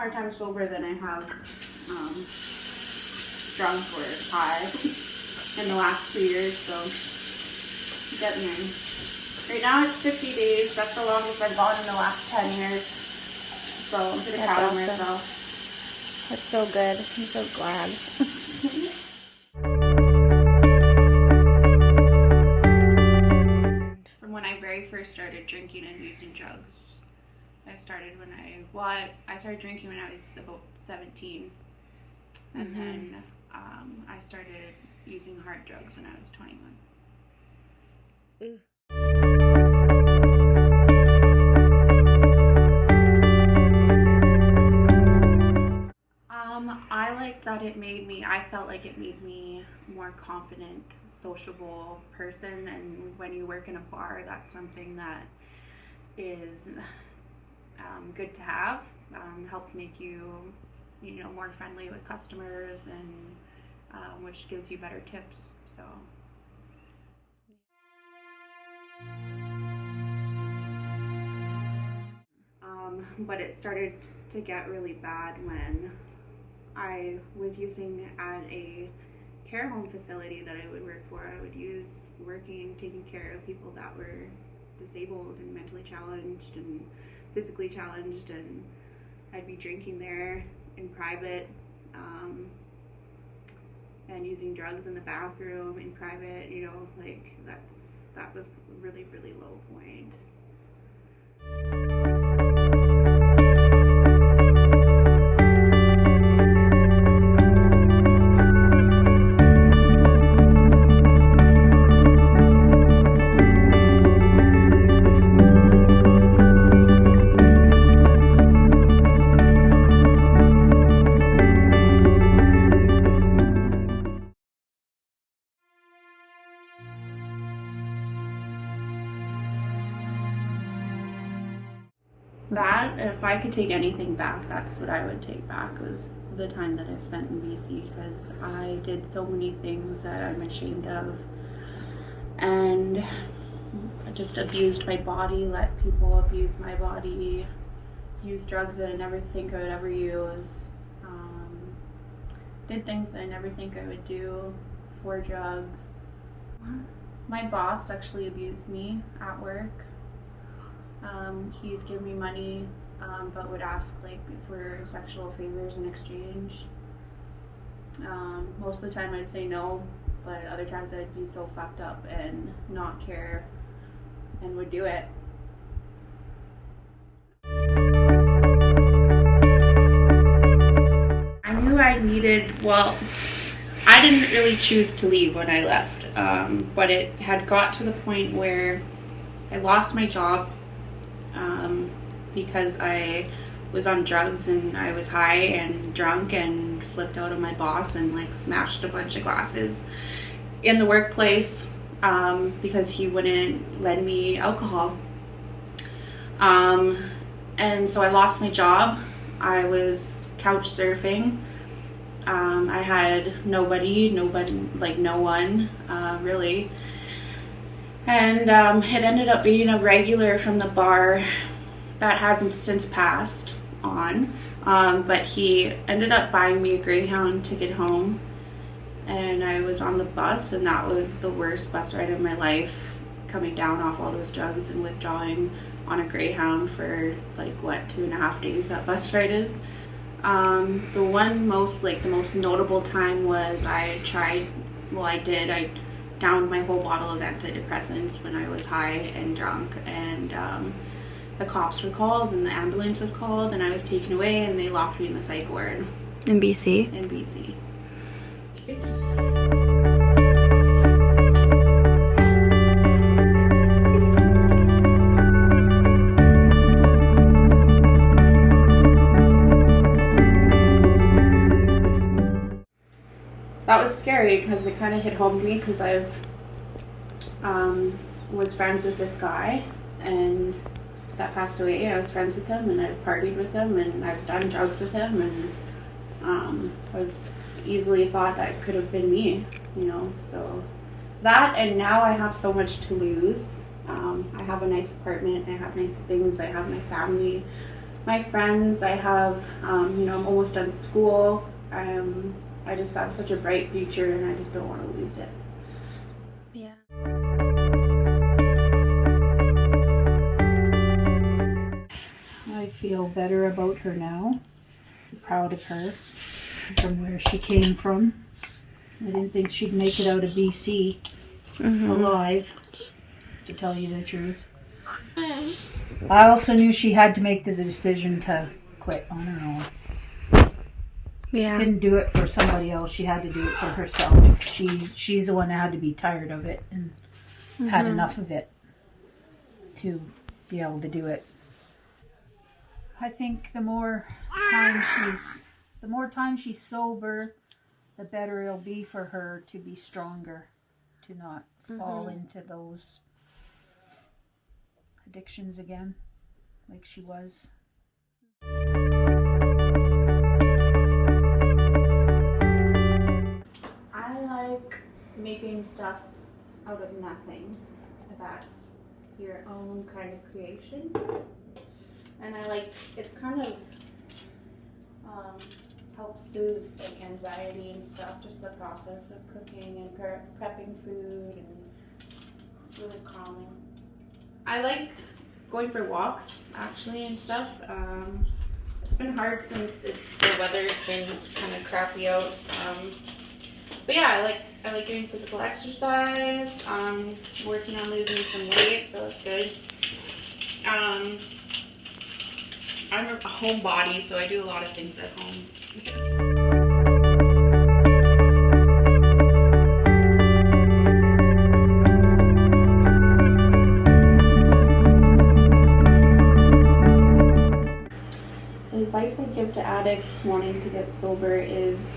more time sober than I have drunk or high in the last 2 years, so getting there. Right now it's 50 days. That's the longest I've gone in the last 10 years. So I'm pretty proud of myself. That's so good. I'm so glad. From when I very first started drinking and using drugs, I started I started drinking when I was about 17, and then I started using hard drugs when I was 21. I like that I felt like it made me a more confident, sociable person, and when you work in a bar, that's something that is good to have. Helps make you, more friendly with customers, and which gives you better tips. So. But it started to get really bad when I was using at a care home facility that I would work for. I would use taking care of people that were disabled and mentally challenged and physically challenged, and I'd be drinking there in private, and using drugs in the bathroom in private, that was a really, really low point. That, if I could take anything back, that's what I would take back, was the time that I spent in BC, because I did so many things that I'm ashamed of, and I just abused my body, let people abuse my body, used drugs that I never think I would ever use, did things that I never think I would do for drugs. My boss actually abused me at work. He'd give me money, but would ask for sexual favors in exchange. Most of the time I'd say no, but other times I'd be so fucked up and not care and would do it. I knew I didn't really choose to leave when I left, but it had got to the point where I lost my job because I was on drugs and I was high and drunk and flipped out on my boss and smashed a bunch of glasses in the workplace because he wouldn't lend me alcohol. And so I lost my job. I was couch surfing. I had no one really. And it ended up being a regular from the bar that hasn't since passed on. But he ended up buying me a Greyhound ticket home, and I was on the bus, and that was the worst bus ride of my life, coming down off all those drugs and withdrawing on a Greyhound for 2.5 days that bus ride is. The most notable time was I downed my whole bottle of antidepressants when I was high and drunk, and the cops were called and the ambulance was called, and I was taken away and they locked me in the psych ward. In BC? In BC. That was scary because it kind of hit home to me, because I've was friends with this guy and that passed away. I was friends with him and I've partied with him and I've done drugs with him, and was easily thought that could have been me, so that, and now I have so much to lose. I have a nice apartment, I have nice things, I have my family, my friends. I have, I'm almost done school. I just have such a bright future, and I just don't want to lose it. Yeah. I feel better about her now. I'm proud of her from where she came from. I didn't think she'd make it out of BC alive, to tell you the truth. I also knew she had to make the decision to quit on her own. Yeah. She couldn't do it for somebody else. She had to do it for herself. She's the one that had to be tired of it and had enough of it to be able to do it. I think the more time she's sober, the better it'll be for her to be stronger, to not fall into those addictions again, like she was. I like making stuff out of nothing. That's your own kind of creation. And I like, it's kind of helps soothe like anxiety and stuff, just the process of cooking and prepping food, and it's really calming. I like going for walks actually and stuff. It's been hard since the weather's been kind of crappy out. But yeah, I like doing physical exercise. Working on losing some weight, so that's good. I'm a homebody, so I do a lot of things at home. The advice I give to addicts wanting to get sober is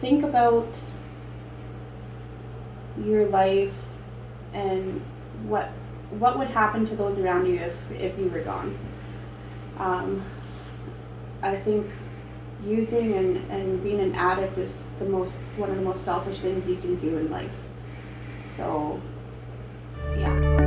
think about your life and what would happen to those around you if you were gone. I think using and being an addict is one of the most selfish things you can do in life. So, yeah.